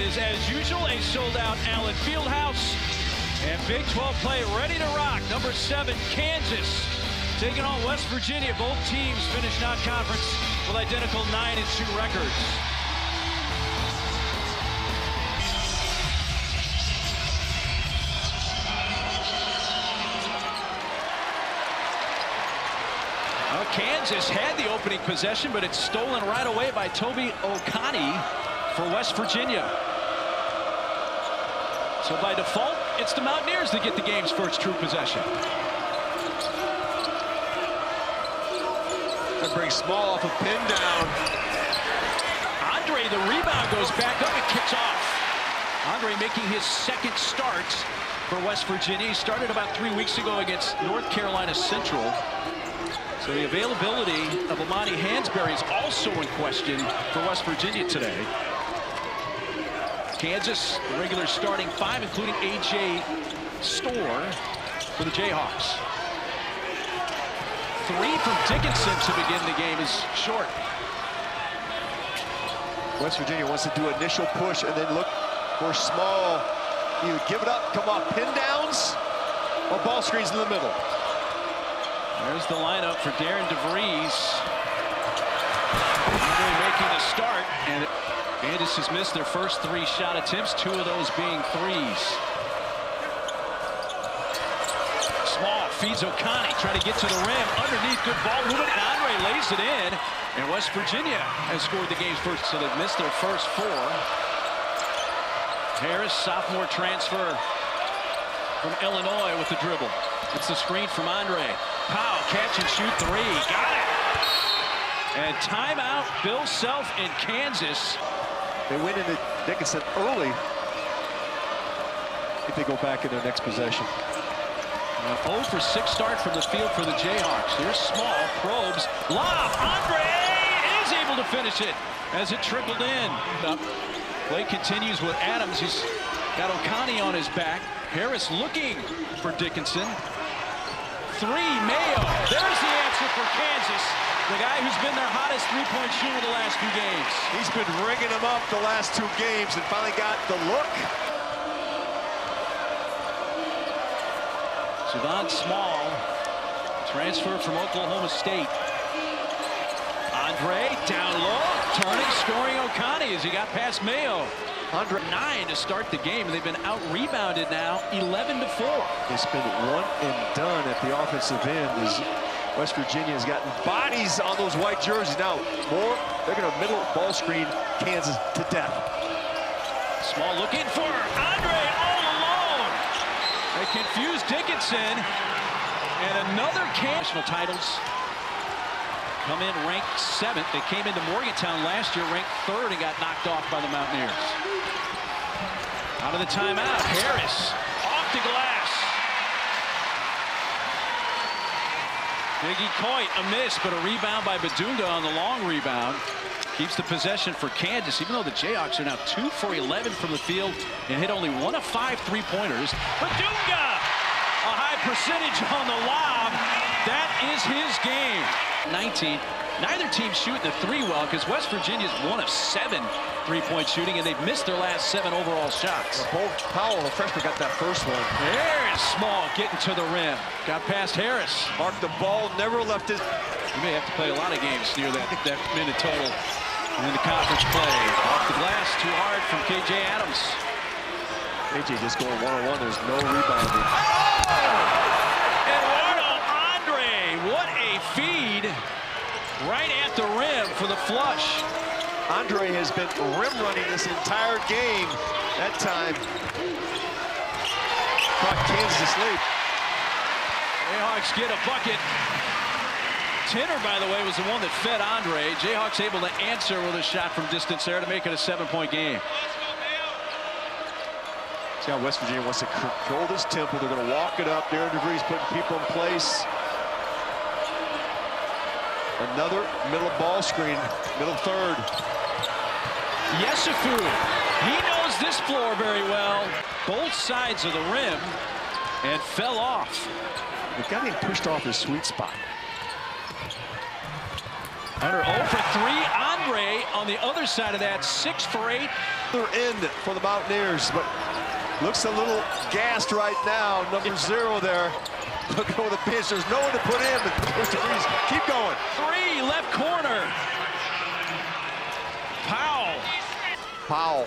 is, as usual, a sold-out Allen Fieldhouse. And Big 12 play ready to rock. Number 7, Kansas, taking on West Virginia. Both teams finished non-conference with identical 9-2 records. Well, Kansas had the opening possession, but it's stolen right away by Toby Okani for West Virginia. So by default, it's the Mountaineers that get the game's first true possession. That brings Small off a pin down. Andre, the rebound goes back up and kicks off. Andre making his second start for West Virginia. He started about 3 weeks ago against North Carolina Central. So the availability of Amani Hansberry is also in question for West Virginia today. Kansas, the regular starting 5, including A.J. Storr for the Jayhawks. 3 from Dickinson to begin the game is short. West Virginia wants to do initial push and then look for Small. Either give it up, come off pin downs, or ball screens in the middle. There's the lineup for Darren DeVries. Really making a start, and Kansas has missed their first 3 shot attempts, 2 of those being threes. Small feeds Okani, trying to get to the rim. Underneath, good ball movement, and Andre lays it in. And West Virginia has scored the game's first, so they've missed their first 4. Harris, sophomore transfer from Illinois with the dribble. It's the screen from Andre. Powell, catch and shoot 3. Got it. And timeout, Bill Self in Kansas. They went into Dickinson early. If they go back in their next possession. 0 for 6 start from the field for the Jayhawks. Here's Small, probes, lob. Andre is able to finish it as it trickled in. Play continues with Adams. He's got Okani on his back. Harris looking for Dickinson. 3, Mayo. There's the answer for Kansas. The guy who's been their hottest three-point shooter the last few games. He's been ringing them up the last 2 games and finally got the look. Javon Small, transfer from Oklahoma State. Andre down low, turning, scoring Okani as he got past Mayo. Andre 9 to start the game, and they've been out-rebounded now 11-4. It's been one and done at the offensive end as West Virginia has gotten bodies on those white jerseys. Now, more, they're going to middle ball screen Kansas to death. Small looking for Andre all alone. They confuse Dickinson, and another national titles come in ranked 7th. They came into Morgantown last year ranked 3rd and got knocked off by the Mountaineers. Out of the timeout, Harris off the glass. Biggie Coit a miss, but a rebound by Badunga on the long rebound. Keeps the possession for Kansas, even though the Jayhawks are now 2 for 11 from the field and hit only 1 of 5 3-pointers. Badunga, a high percentage on the lob. That is his game. 19. Neither team shooting the 3 well because West Virginia's 1 of 7 3-point shooting, and they've missed their last 7 overall shots. Both Powell, the freshman, got that first one. There's Small getting to the rim. Got past Harris. Marked the ball, never left his. You may have to play a lot of games near that minute total in the conference play. Off the glass, too hard from K.J. Adams. K.J. just going one-on-one. There's no rebounding. Eduardo Andre, what a feed. Right at the rim for the flush. Andre has been rim running this entire game. That time caught Kansas asleep. Jayhawks get a bucket. Tinner, by the way, was the one that fed Andre. Jayhawks able to answer with a shot from distance there to make it a 7-point game. See how West Virginia wants to control this tempo. They're going to walk it up. Darren DeVries putting people in place. Another middle ball screen, middle third. Yesufu, he knows this floor very well. Both sides of the rim and fell off. They've got him pushed off his sweet spot. Under 0 for 3, Andre on the other side of that, 6 for 8. Other end for the Mountaineers, but looks a little gassed right now. Number 0 there. Looking over the bench. There's no one to put in, but Coach DeVries, keep going. 3, left corner. Powell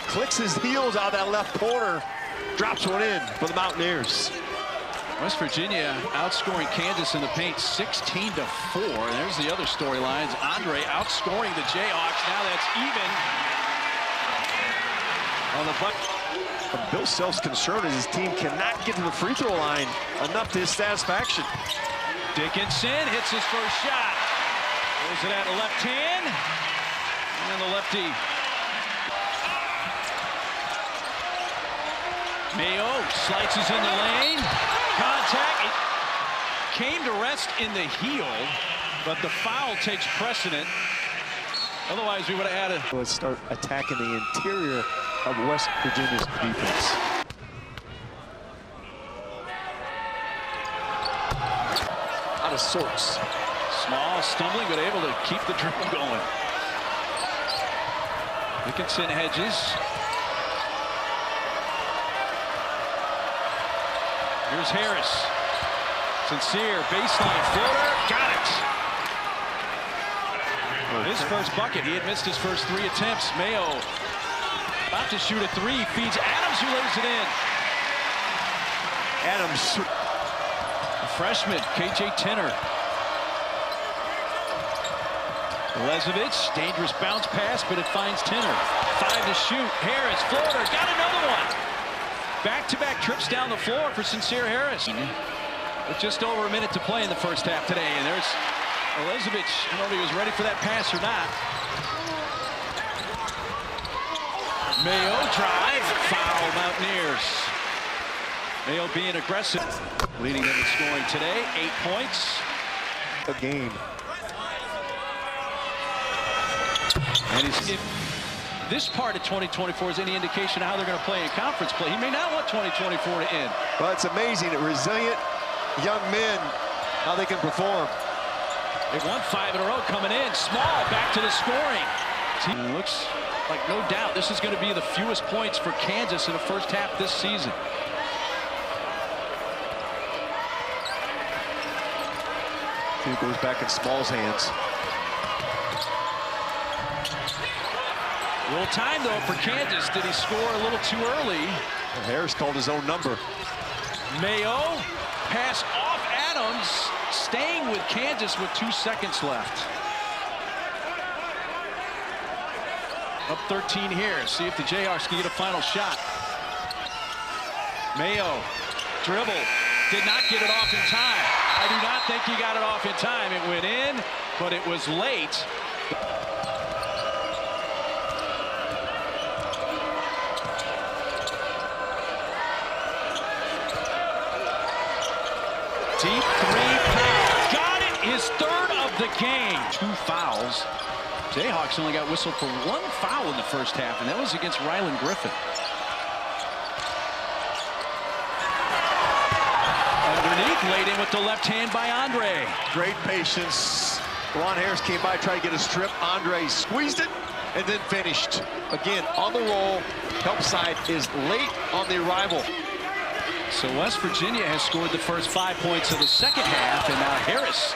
Clicks his heels out of that left corner. Drops one in for the Mountaineers. West Virginia outscoring Kansas in the paint 16-4. There's the other storylines. Andre outscoring the Jayhawks. Now that's even on the butt. Bill Self's concern is his team cannot get to the free throw line enough to his satisfaction. Dickinson hits his first shot. Goes it at left hand. And the lefty. Mayo slices in the lane. Contact. It came to rest in the heel, but the foul takes precedent. Otherwise, we would have added. Let's start attacking the interior of West Virginia's defense. Out of sorts. Small, stumbling, but able to keep the dribble going. Dickinson hedges. Here's Harris. Sincere, baseline floater, got it. His first bucket, he had missed his first 3 attempts. Mayo about to shoot a 3, feeds Adams, who lays it in. Adams. A freshman, KJ Tenner. Lezovic, dangerous bounce pass, but it finds Tenner. 5 to shoot. Harris, floater, got another one. Back-to-back trips down the floor for Sincere Harris. With just over a minute to play in the first half today. And there's Lezovic. I don't know if he was ready for that pass or not. Mayo drive. Foul, Mountaineers. Mayo being aggressive. Leading them in scoring today. 8 points. A game. And if this part of 2024 is any indication of how they're going to play in conference play, he may not want 2024 to end. Well, it's amazing. Resilient young men, how they can perform. They've won 5 in a row coming in. Small, back to the scoring. Team looks like no doubt this is going to be the fewest points for Kansas in the first half this season. It goes back in Small's hands. A little time, though, for Kansas. Did he score a little too early? Well, Harris called his own number. Mayo, pass off Adams, staying with Kansas with 2 seconds left. Up 13 here. See if the Jayhawks can get a final shot. Mayo, dribble, did not get it off in time. I do not think he got it off in time. It went in, but it was late. Deep 3, Powell. Got it, his 3rd of the game. 2 fouls. Jayhawks only got whistled for 1 foul in the first half, and that was against Ryland Griffin. Underneath, laid in with the left hand by Andre. Great patience. Ron Harris came by, tried to get a strip. Andre squeezed it and then finished. Again, on the roll. Help side is late on the arrival. So West Virginia has scored the first 5 points of the second half, and now Harris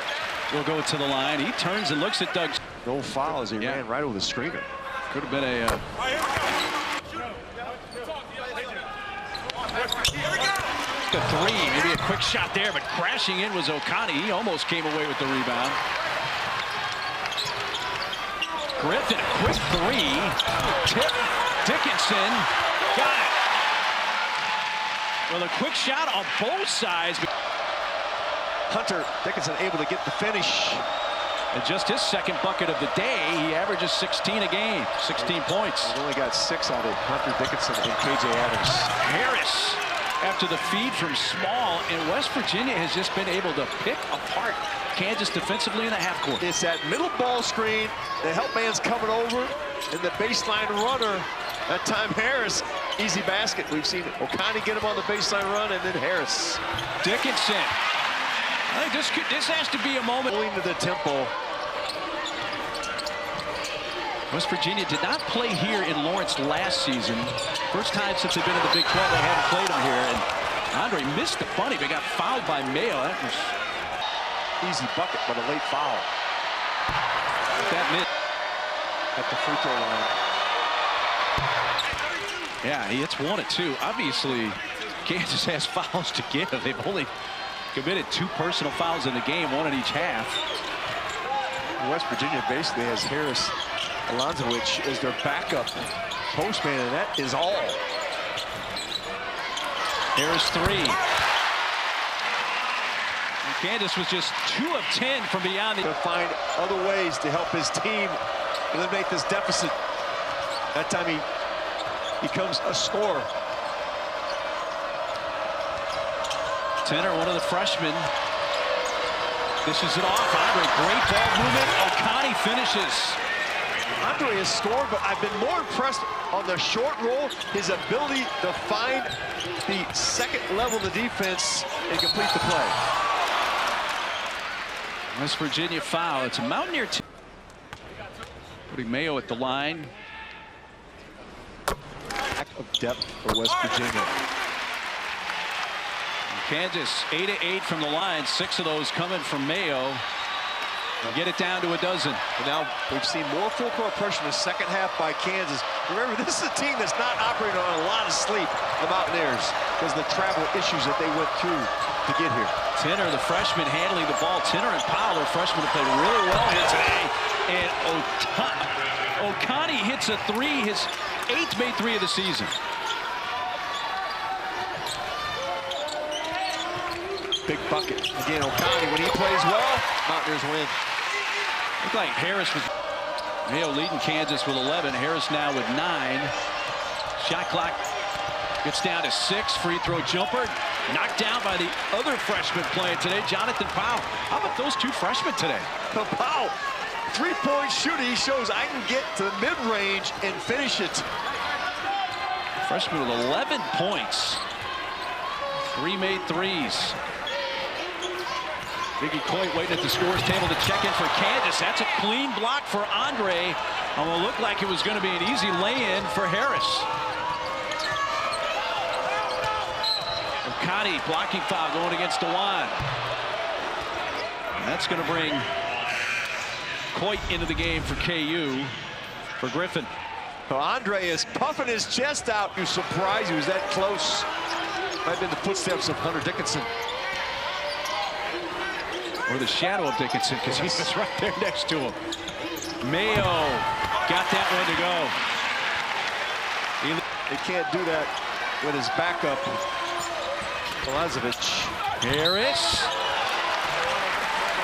will go to the line. He turns and looks at Doug. No foul as he ran right over the screener. Could have been a... The 3, maybe a quick shot there, but crashing in was Okani. He almost came away with the rebound. Griffin, a quick 3. Tip, Dickinson, got it. Well, a quick shot on both sides. Hunter Dickinson able to get the finish. And just his second bucket of the day, he averages 16 a game, 16 points. He's only got 6 out of Hunter Dickinson and KJ Adams. Harris, after the feed from Small, and West Virginia has just been able to pick apart Kansas defensively in the half court. It's that middle ball screen. The help man's coming over, and the baseline runner. That time Harris, easy basket. We've seen Okani get him on the baseline run, and then Harris. Dickinson. I think this has to be a moment. Pulling to the tempo. West Virginia did not play here in Lawrence last season. First time since they've been in the Big 12 they hadn't played them here. And Andre missed the bunny, but got fouled by Mayo. That was easy bucket, but a late foul. That missed At the free throw line. Yeah, he hits 1 of 2. Obviously, Kansas has fouls to give. They've only committed 2 personal fouls in the game, 1 in each half. West Virginia basically has Harris Alonzowicz as their backup postman, and that is all. Harris 3. And Kansas was just 2 of 10 from beyond the... To find other ways to help his team eliminate this deficit. That time he becomes a scorer. Tenor, one of the freshmen, dishes it off. Andre, great ball movement. O'Connie finishes. Andre has scored, but I've been more impressed on the short roll, his ability to find the second level of the defense and complete the play. West Virginia foul. It's a Mountaineer team. Putting Mayo at the line. Lack of depth for West Virginia. Kansas 8 of 8 from the line, 6 of those coming from Mayo. They'll get it down to a dozen. And now we've seen more full court pressure in the second half by Kansas. Remember, this is a team that's not operating on a lot of sleep, the Mountaineers, because of the travel issues that they went through to get here. Tenor, the freshman, handling the ball. Tenor and Powell, their freshmen, have played really well here today. And O'Connie hits a 3, his 8th made 3 of the season. Big bucket. Again, O'Connie, when he plays well, Mountaineers win. Looked like Harris was... Mayo leading Kansas with 11. Harris now with 9. Shot clock gets down to 6. Free throw jumper. Knocked down by the other freshman playing today, Jonathan Powell. How about those 2 freshmen today? Powell, three-point shooter. He shows I can get to the mid-range and finish it. Freshman with 11 points. 3 made 3s. Biggie Coit waiting at the scores table to check in for Kansas. That's a clean block for Andre. And will look like it was going to be an easy lay-in for Harris. O'Connie blocking foul going against DeWan. That's going to bring Coit into the game for KU for Griffin. Well, Andre is puffing his chest out. He was surprised he was that close. Might have been the footsteps of Hunter Dickinson. Or the shadow of Dickinson, because he was right there next to him. Mayo got that one to go. They can't do that with his backup, Alonzowicz. Harris.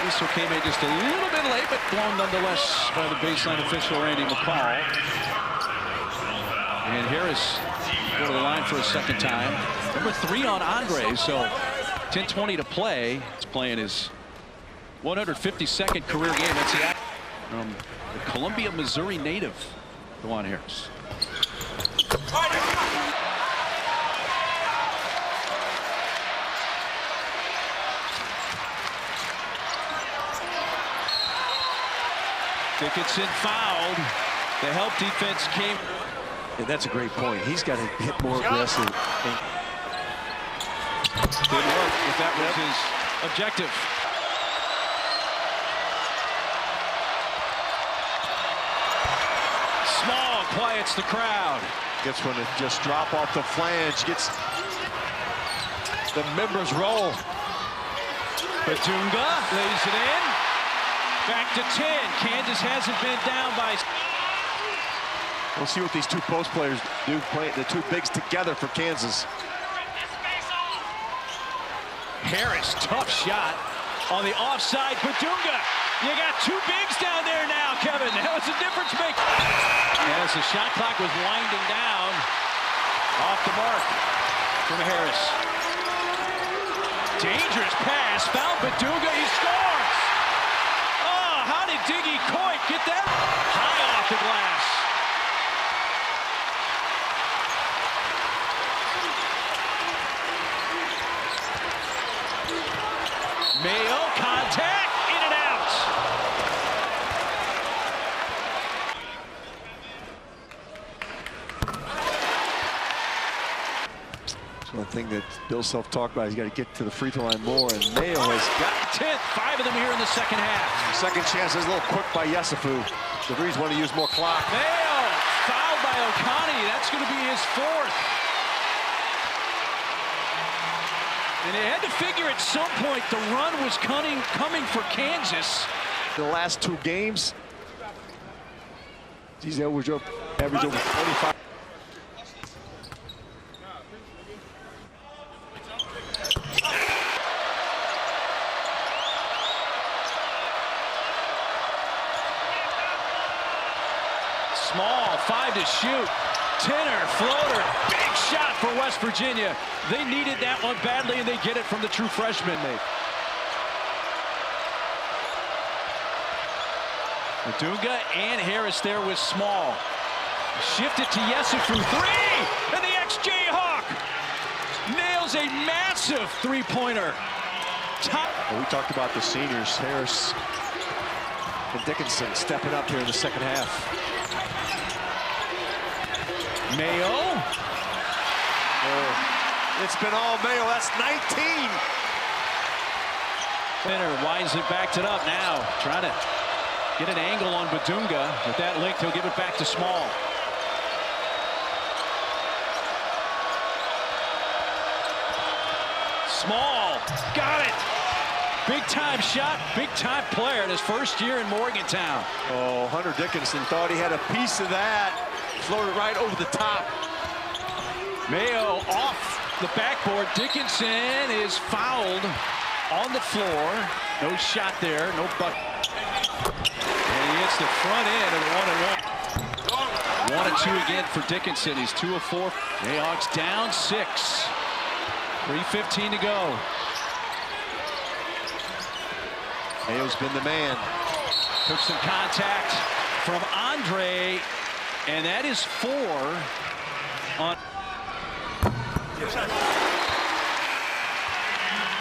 This one came in just a little bit late, but blown nonetheless by the baseline official, Randy McCall. And Harris go to the line for a second time. Number 3 on Andre, so 10:20 to play. He's playing his 152nd career game. That's the from the Columbia, Missouri native, DeJuan Harris. Dickinson fouled. The help defense came. And that's a great point. He's got to hit more aggressive. Didn't work if that was his objective. Small quiets the crowd. Gets one to just drop off the flange. Gets the members roll. Batunga lays it in. Back to 10. Kansas hasn't been down by... We'll see what these 2 post players do, play the 2 bigs together for Kansas. Harris, tough shot on the offside. Batunga, you got 2 bigs down there now, Kevin. That was a difference maker. As the shot clock was winding down, off the mark from Harris. Dangerous pass, foul Batunga, he scores. Oh, how did Diggy Coit get that? High off the glass. Mayo, contact, in and out. One thing that Bill Self talked about, he's got to get to the free throw line more, and Mayo has got 10th, 5 of them here in the second half. second chance. Is a little quick by Yesufu. The Breeze want to use more clock. Mayo fouled by Okani. That's going to be his 4th. And they had to figure at some point the run was coming for Kansas. The last 2 games, he's averaged over 25. Small, 5 to shoot. Tenor, floater, big shot for West Virginia. They needed that one badly, and they get it from the true freshman. Madunga and Harris there with Small. Shifted to Yesufu, 3! And the ex-Jayhawk nails a massive three-pointer. Well, we talked about the seniors, Harris and Dickinson stepping up here in the second half. Mayo. Oh, it's been all Mayo. That's 19. Winner wisely backed it up now. Trying to get an angle on Badunga. With that linked, he'll give it back to Small. Small. Got it. Big time shot, big time player in his first year in Morgantown. Oh, Hunter Dickinson thought he had a piece of that. Floated right over the top. Mayo off the backboard. Dickinson is fouled on the floor. No shot there, no bucket. And he hits the front end of the 1-and-1. 1 and 2 again for Dickinson. He's 2 of 4. Jayhawks down 6. 3:15 to go. Mayo's been the man. Took some contact from Andre, and that is 4 on.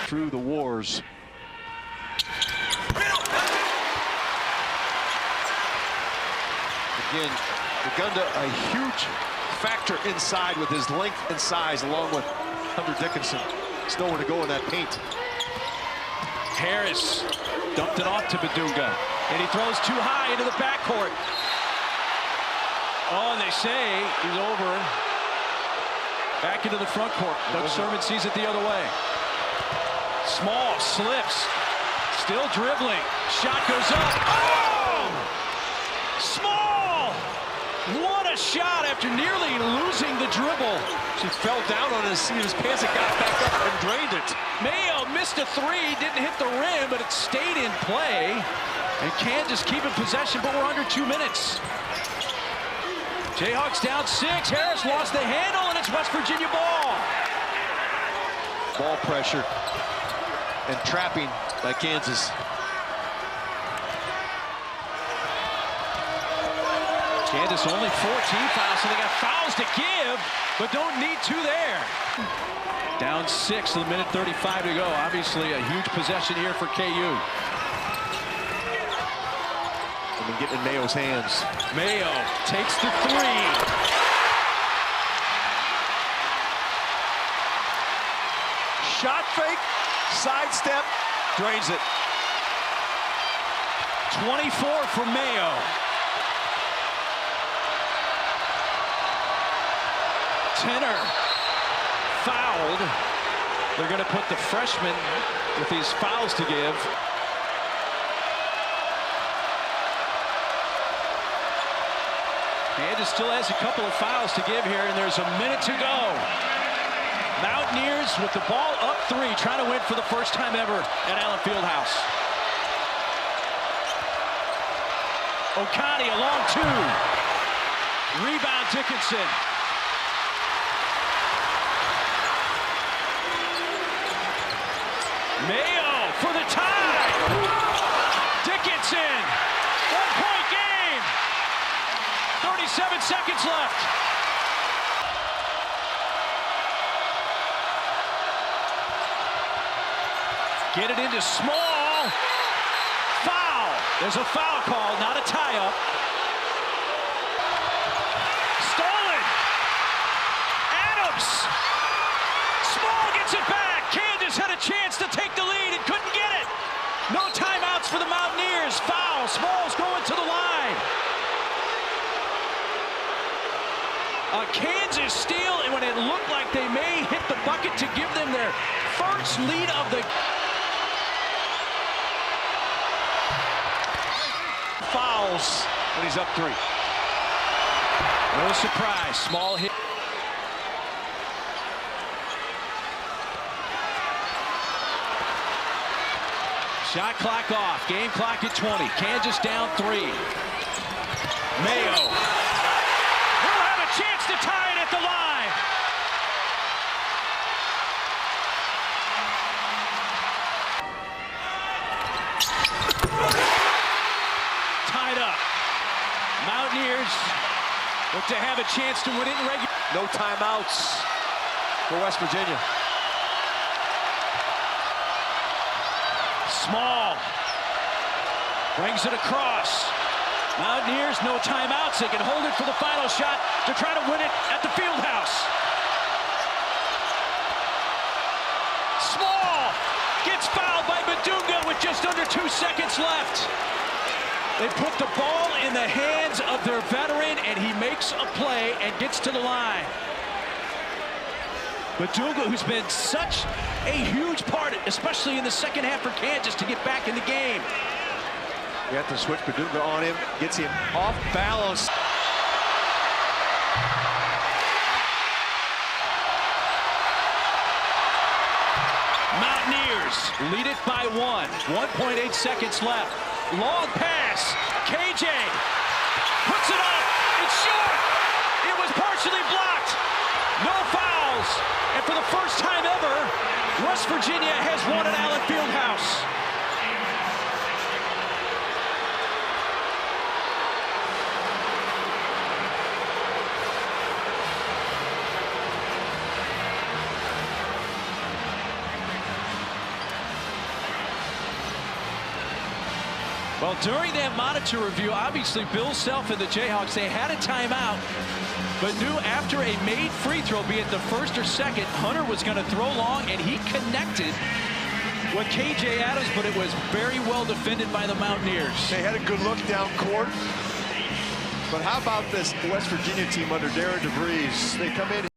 Through the wars. Again, Gunda, a huge factor inside with his length and size, along with Hunter Dickinson. There's nowhere to go in that paint. Harris dumped it off to Badunga, and he throws too high into the backcourt. Oh, and they say he's over. Back into the front court. Doug Sermon sees it the other way. Small slips, still dribbling. Shot goes up. Oh! Small! What a shot after nearly losing the dribble. She fell down on his seat of his pants and got back up and drained it. Mayo missed a 3, didn't hit the rim, but it stayed in play. And Kansas keeping possession, but we're under 2 minutes. Jayhawks down 6. Harris lost the handle, and it's West Virginia ball. Ball pressure and trapping by Kansas. Kansas only 14 fouls, so they got fouls to give, but don't need to there. Down 6 with 1:35 to go. Obviously a huge possession here for KU. And then getting in Mayo's hands. Mayo takes the 3. Shot fake, sidestep, drains it. 24 for Mayo. Tenor fouled. They're going to put the freshman with these fouls to give. Kansas still has a couple of fouls to give here, and there's a minute to go. Mountaineers with the ball up 3, trying to win for the first time ever at Allen Fieldhouse. Okani along 2. Rebound Dickinson. Mayo for the tie. Dickinson. 1-point game. 37 seconds left. Get it into Small. Foul. There's a foul call, not a tie-up. Stolen. Adams. A Kansas steal, and when it looked like they may hit the bucket to give them their first lead of the fouls, and he's up 3. No surprise, small hit. Shot clock off, game clock at 20. Kansas down 3. Mayo will have a chance to tie it at the line. Tied up. Mountaineers look to have a chance to win it in regular. No timeouts for West Virginia. Small brings it across. Mountaineers, no timeouts. They can hold it for the final shot to try to win it at the field house. Small gets fouled by Badunga with just under 2 seconds left. They put the ball in the hands of their veteran, and he makes a play and gets to the line. Badunga, who's been such a huge part, especially in the second half for Kansas, to get back in the game. You have to switch Badunga on him, gets him off balance. Mountaineers lead it by 1. 1.8 seconds left. Long pass. KJ puts it up. It's short. It was partially blocked. No fouls. And for the first time ever, West Virginia has won at Allen Fieldhouse. Well, during that monitor review, obviously Bill Self and the Jayhawks, they had a timeout, but knew after a made free throw, be it the first or second, Hunter was going to throw long, and he connected with KJ Adams, but it was very well defended by the Mountaineers. They had a good look down court. But how about this West Virginia team under Darren DeVries? They come in